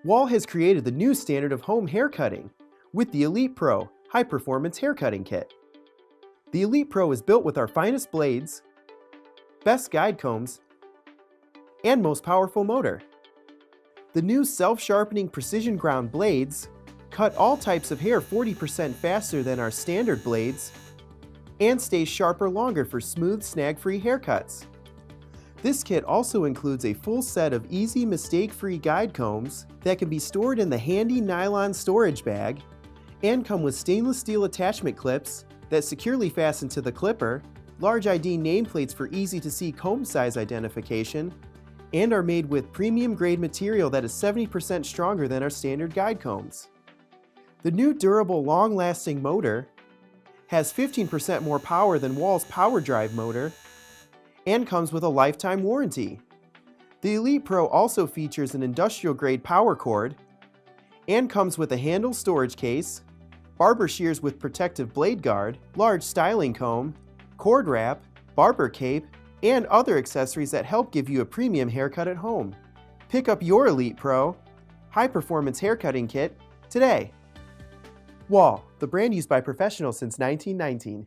Wahl has created the new standard of home haircutting with the Elite Pro high-performance haircutting kit. The Elite Pro is built with our finest blades, best guide combs, and most powerful motor. The new self-sharpening precision ground blades cut all types of hair 40% faster than our standard blades and stay sharper longer for smooth, snag-free haircuts. This kit also includes a full set of easy, mistake-free guide combs that can be stored in the handy nylon storage bag and come with stainless steel attachment clips that securely fasten to the clipper, large ID nameplates for easy-to-see comb size identification, and are made with premium-grade material that is 70% stronger than our standard guide combs. The new durable, long-lasting motor has 15% more power than Wahl's Power Drive motor and comes with a lifetime warranty. The Elite Pro also features an industrial-grade power cord and comes with a handle storage case, barber shears with protective blade guard, large styling comb, cord wrap, barber cape, and other accessories that help give you a premium haircut at home. Pick up your Elite Pro high-performance haircutting kit today. Wahl, the brand used by professionals since 1919.